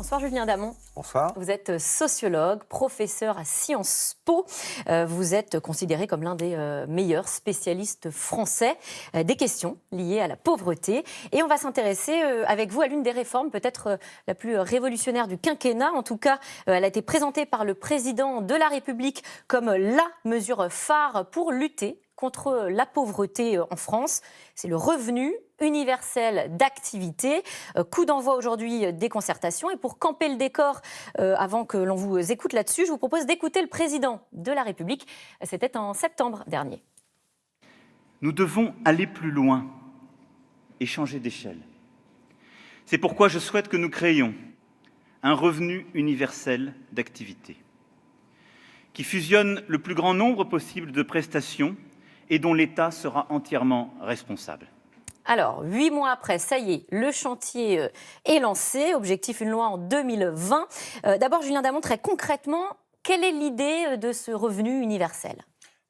Bonsoir Julien Damon. Bonsoir. Vous êtes sociologue, professeur à Sciences Po. Vous êtes considéré comme l'un des meilleurs spécialistes français des questions liées à la pauvreté. Et on va s'intéresser avec vous à l'une des réformes peut-être la plus révolutionnaire du quinquennat. En tout cas, elle a été présentée par le président de la République comme la mesure phare pour lutter contre la pauvreté en France. C'est le revenu universel d'activité. Coup d'envoi aujourd'hui des concertations. Et pour camper le décor, avant que l'on vous écoute là-dessus, je vous propose d'écouter le président de la République. C'était en septembre dernier. Nous devons aller plus loin et changer d'échelle. C'est pourquoi je souhaite que nous créions un revenu universel d'activité qui fusionne le plus grand nombre possible de prestations et dont l'État sera entièrement responsable. Alors, 8 mois après, ça y est, le chantier est lancé. Objectif, une loi en 2020. D'abord, Julien Damon, très concrètement, quelle est l'idée de ce revenu universel ?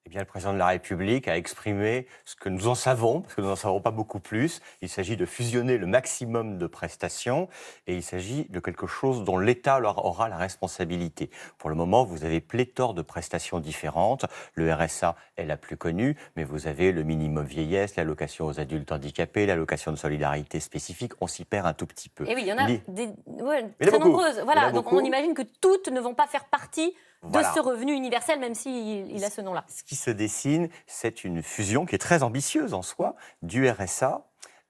Eh bien, le président de la République a exprimé ce que nous en savons, parce que nous n'en savons pas beaucoup plus. Il s'agit de fusionner le maximum de prestations et il s'agit de quelque chose dont l'État aura la responsabilité. Pour le moment, vous avez pléthore de prestations différentes. Le RSA est la plus connue, mais vous avez le minimum vieillesse, l'allocation aux adultes handicapés, l'allocation de solidarité spécifique. On s'y perd un tout petit peu. Et oui, il y en a très nombreuses. Voilà, donc on imagine que toutes ne vont pas faire partie de ce revenu universel, même s'il a ce nom-là. Ce qui se dessine, c'est une fusion qui est très ambitieuse en soi, du RSA,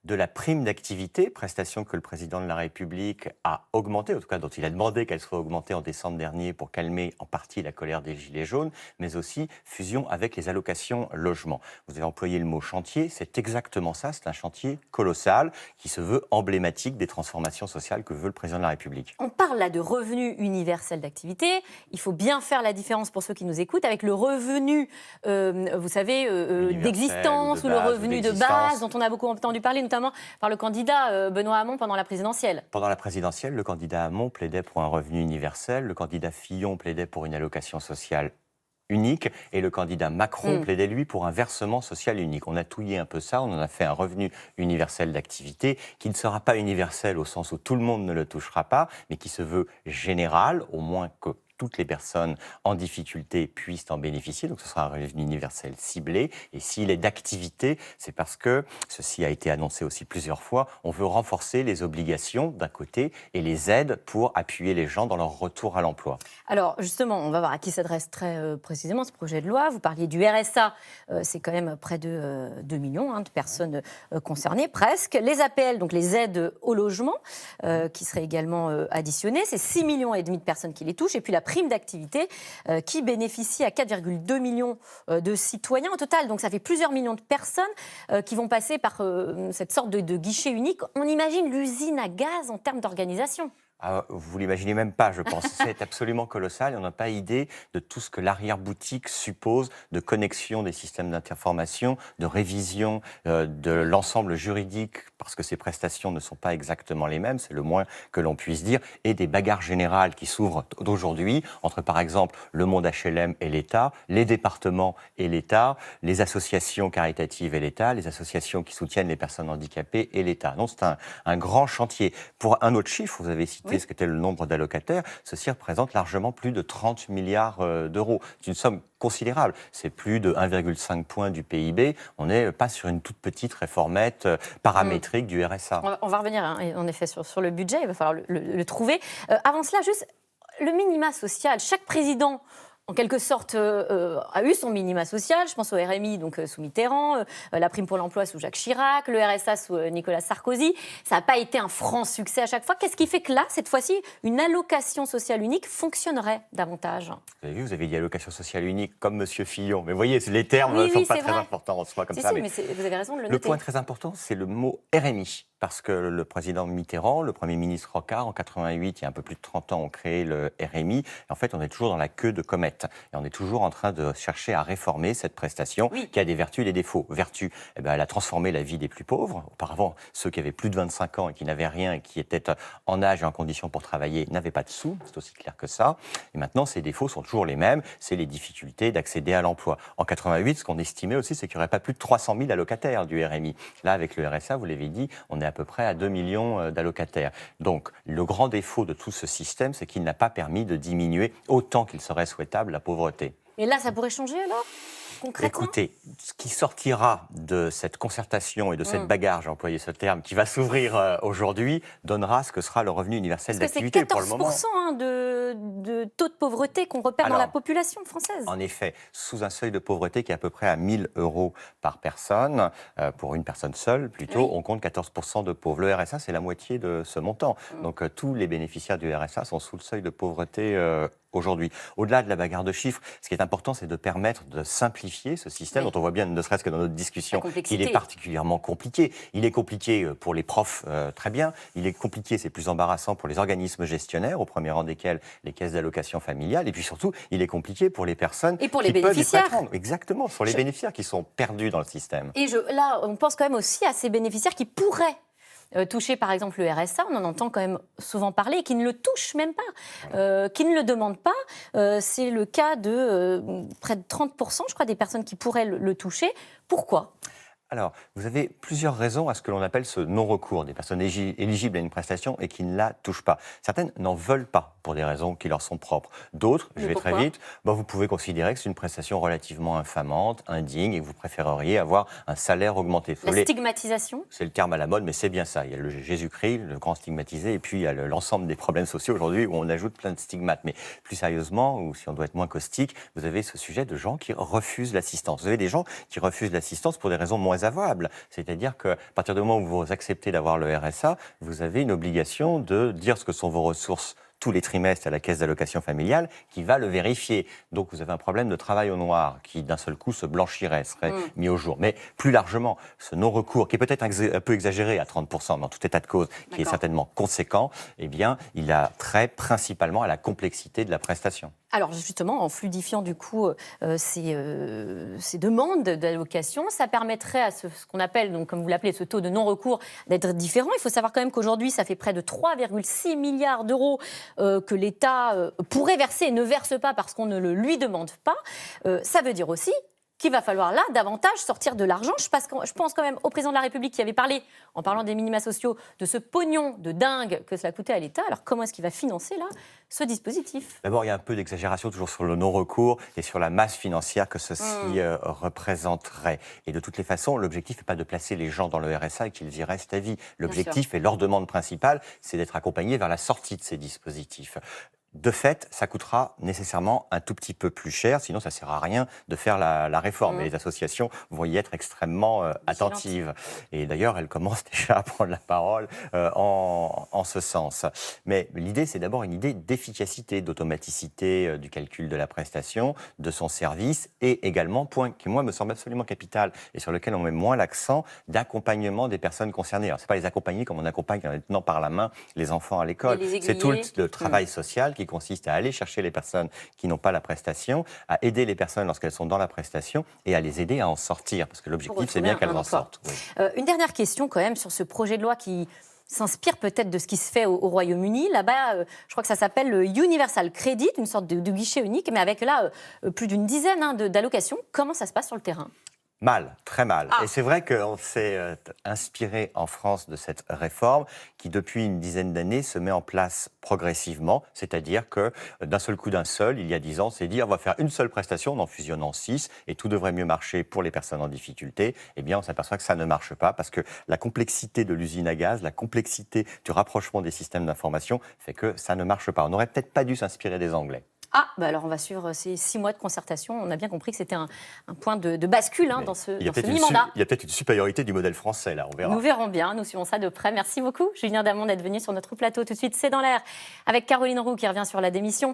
de la prime d'activité, prestation que le président de la République a augmentée, en tout cas dont il a demandé qu'elle soit augmentée en décembre dernier pour calmer en partie la colère des Gilets jaunes, mais aussi fusion avec les allocations logement. Vous avez employé le mot chantier, c'est exactement ça, c'est un chantier colossal qui se veut emblématique des transformations sociales que veut le président de la République. On parle là de revenu universel d'activité, il faut bien faire la différence pour ceux qui nous écoutent avec le revenu, vous savez, d'existence ou le revenu de base dont on a beaucoup entendu parler, notamment par le candidat Benoît Hamon pendant la présidentielle. Pendant la présidentielle, le candidat Hamon plaidait pour un revenu universel, le candidat Fillon plaidait pour une allocation sociale unique et le candidat Macron plaidait, lui, pour un versement social unique. On a touillé un peu ça, on en a fait un revenu universel d'activité qui ne sera pas universel au sens où tout le monde ne le touchera pas, mais qui se veut général, au moins que toutes les personnes en difficulté puissent en bénéficier. Donc ce sera un revenu universel ciblé. Et s'il est d'activité, c'est parce que, ceci a été annoncé aussi plusieurs fois, on veut renforcer les obligations d'un côté et les aides pour appuyer les gens dans leur retour à l'emploi. Alors justement, on va voir à qui s'adresse très précisément ce projet de loi. Vous parliez du RSA, c'est quand même près de 2 millions de personnes concernées, presque. Les APL, donc les aides au logement, qui seraient également additionnées, c'est 6,5 millions de personnes qui les touchent. Et puis la prime d'activité qui bénéficie à 4,2 millions de citoyens au total. Donc ça fait plusieurs millions de personnes qui vont passer par cette sorte de guichet unique. On imagine l'usine à gaz en termes d'organisation. Ah, vous l'imaginez même pas, je pense. C'est absolument colossal et on n'a pas idée de tout ce que l'arrière-boutique suppose de connexion des systèmes d'information, de révision de l'ensemble juridique, parce que ces prestations ne sont pas exactement les mêmes, c'est le moins que l'on puisse dire, et des bagarres générales qui s'ouvrent d'aujourd'hui entre, par exemple, le monde HLM et l'État, les départements et l'État, les associations caritatives et l'État, les associations qui soutiennent les personnes handicapées et l'État. Donc c'est un grand chantier. Pour un autre chiffre, vous avez cité ce qu'était le nombre d'allocataires, ceci représente largement plus de 30 milliards d'euros. C'est une somme considérable. C'est plus de 1,5 point du PIB. On n'est pas sur une toute petite réformette paramétrique du RSA. On va revenir en effet sur le budget, il va falloir le trouver. Avant cela, juste le minima social. Chaque président, en quelque sorte, a eu son minima social. Je pense au RMI donc, sous Mitterrand, la prime pour l'emploi sous Jacques Chirac, le RSA sous Nicolas Sarkozy. Ça n'a pas été un franc succès à chaque fois. Qu'est-ce qui fait que là, cette fois-ci, une allocation sociale unique fonctionnerait davantage ? Vous avez vu, vous avez dit allocation sociale unique comme M. Fillon. Mais vous voyez, les termes ne sont pas très importants en soi comme ça. Mais vous avez raison de le noter. Le point très important, c'est le mot RMI. Parce que le président Mitterrand, le Premier ministre Rocard, en 88, il y a un peu plus de 30 ans, ont créé le RMI. Et en fait, on est toujours dans la queue de comète. Et on est toujours en train de chercher à réformer cette prestation qui a des vertus et des défauts. Vertu, elle a transformé la vie des plus pauvres. Auparavant, ceux qui avaient plus de 25 ans et qui n'avaient rien et qui étaient en âge et en condition pour travailler n'avaient pas de sous. C'est aussi clair que ça. Et maintenant, ces défauts sont toujours les mêmes. C'est les difficultés d'accéder à l'emploi. En 88, ce qu'on estimait aussi, c'est qu'il n'y aurait pas plus de 300 000 allocataires du RMI. Là, avec le RSA, vous l'avez dit, on est est à peu près à 2 millions d'allocataires. Donc, le grand défaut de tout ce système, c'est qu'il n'a pas permis de diminuer autant qu'il serait souhaitable la pauvreté. Et là, ça pourrait changer alors, concrètement ? Écoutez, ce qui sortira de cette concertation et de cette bagarre, j'ai employé ce terme, qui va s'ouvrir aujourd'hui, donnera ce que sera le revenu universel d'activité pour le moment. Parce que c'est 14% de taux de pauvreté qu'on repère dans la population française. En effet, sous un seuil de pauvreté qui est à peu près à 1 000 € par personne, pour une personne seule plutôt, on compte 14% de pauvres. Le RSA, c'est la moitié de ce montant. Donc tous les bénéficiaires du RSA sont sous le seuil de pauvreté aujourd'hui. Au-delà de la bagarre de chiffres, ce qui est important, c'est de permettre de simplifier ce système dont on voit bien, ne serait-ce que dans notre discussion, qu'il est particulièrement compliqué. Il est compliqué pour les profs, très bien. Il est compliqué, c'est plus embarrassant pour les organismes gestionnaires, au premier rang desquels les caisses d'allocation familiale. Et puis surtout, il est compliqué pour les personnes et pour les bénéficiaires. Exactement, sur les bénéficiaires qui sont perdus dans le système. Et là, on pense quand même aussi à ces bénéficiaires qui pourraient toucher par exemple le RSA, on en entend quand même souvent parler, et qui ne le touchent même pas, qui ne le demandent pas. C'est le cas de près de 30%, je crois, des personnes qui pourraient le toucher. Pourquoi ? Alors, vous avez plusieurs raisons à ce que l'on appelle ce non-recours, des personnes éligibles à une prestation et qui ne la touchent pas. Certaines n'en veulent pas pour des raisons qui leur sont propres. D'autres, je vais très vite, vous pouvez considérer que c'est une prestation relativement infamante, indigne, et que vous préféreriez avoir un salaire augmenté. La stigmatisation ? C'est le terme à la mode, mais c'est bien ça. Il y a le Jésus-Christ, le grand stigmatisé, et puis il y a l'ensemble des problèmes sociaux aujourd'hui où on ajoute plein de stigmates. Mais plus sérieusement, ou si on doit être moins caustique, vous avez ce sujet de gens qui refusent l'assistance. Vous avez des gens qui refusent l'assistance pour des raisons moins avouables. C'est-à-dire qu'à partir du moment où vous acceptez d'avoir le RSA, vous avez une obligation de dire ce que sont vos ressources tous les trimestres à la caisse d'allocation familiale qui va le vérifier. Donc vous avez un problème de travail au noir qui d'un seul coup se blanchirait, serait mis au jour. Mais plus largement, ce non-recours, qui est peut-être un peu exagéré à 30%, mais en tout état de cause, qui est certainement conséquent, eh bien, il a trait principalement à la complexité de la prestation. Alors justement, en fluidifiant du coup ces demandes d'allocation, ça permettrait à ce qu'on appelle, donc, comme vous l'appelez, ce taux de non-recours d'être différent. Il faut savoir quand même qu'aujourd'hui, ça fait près de 3,6 milliards d'euros que l'État pourrait verser et ne verse pas parce qu'on ne le lui demande pas. Ça veut dire aussi qu'il va falloir là davantage sortir de l'argent. Je pense quand même au président de la République qui avait parlé, en parlant des minima sociaux, de ce pognon de dingue que cela coûtait à l'État. Alors comment est-ce qu'il va financer là ce dispositif ? D'abord, il y a un peu d'exagération toujours sur le non-recours et sur la masse financière que ceci représenterait. Et de toutes les façons, l'objectif n'est pas de placer les gens dans le RSA et qu'ils y restent à vie. L'objectif et leur demande principale, c'est d'être accompagnés vers la sortie de ces dispositifs. De fait, ça coûtera nécessairement un tout petit peu plus cher, sinon ça ne sert à rien de faire la réforme. Et les associations vont y être extrêmement attentives. Et d'ailleurs, elles commencent déjà à prendre la parole en ce sens. Mais l'idée, c'est d'abord une idée d'efficacité, d'automaticité du calcul de la prestation, de son service, et également, point qui moi me semble absolument capital et sur lequel on met moins l'accent, d'accompagnement des personnes concernées. Alors, ce n'est pas les accompagner comme on accompagne en les tenant par la main les enfants à l'école. C'est tout le travail social qui consiste à aller chercher les personnes qui n'ont pas la prestation, à aider les personnes lorsqu'elles sont dans la prestation et à les aider à en sortir, parce que l'objectif, c'est bien qu'elles en sortent. Oui. Une dernière question quand même sur ce projet de loi qui s'inspire peut-être de ce qui se fait au Royaume-Uni. Là-bas, je crois que ça s'appelle le Universal Credit, une sorte de guichet unique, mais avec là plus d'une dizaine d'allocations. Comment ça se passe sur le terrain ? Mal, très mal. Et c'est vrai qu'on s'est inspiré en France de cette réforme qui, depuis une dizaine d'années, se met en place progressivement. C'est-à-dire que d'un seul coup, il y a 10 ans, c'est dit on va faire une seule prestation en fusionnant 6 et tout devrait mieux marcher pour les personnes en difficulté. Eh bien, on s'aperçoit que ça ne marche pas parce que la complexité de l'usine à gaz, la complexité du rapprochement des systèmes d'information fait que ça ne marche pas. On n'aurait peut-être pas dû s'inspirer des Anglais. Alors on va suivre ces 6 mois de concertation. On a bien compris que c'était un point de bascule dans ce mi-mandat. Il y a peut-être une supériorité du modèle français, là, on verra. Nous verrons bien, nous suivons ça de près. Merci beaucoup, Julien Damon, d'être venu sur notre plateau. Tout de suite, c'est dans l'air, avec Caroline Roux qui revient sur la démission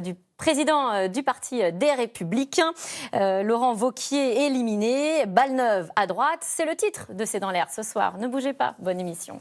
du président du Parti des Républicains. Laurent Wauquiez éliminé, balle neuve à droite. C'est le titre de C'est dans l'air ce soir. Ne bougez pas, bonne émission.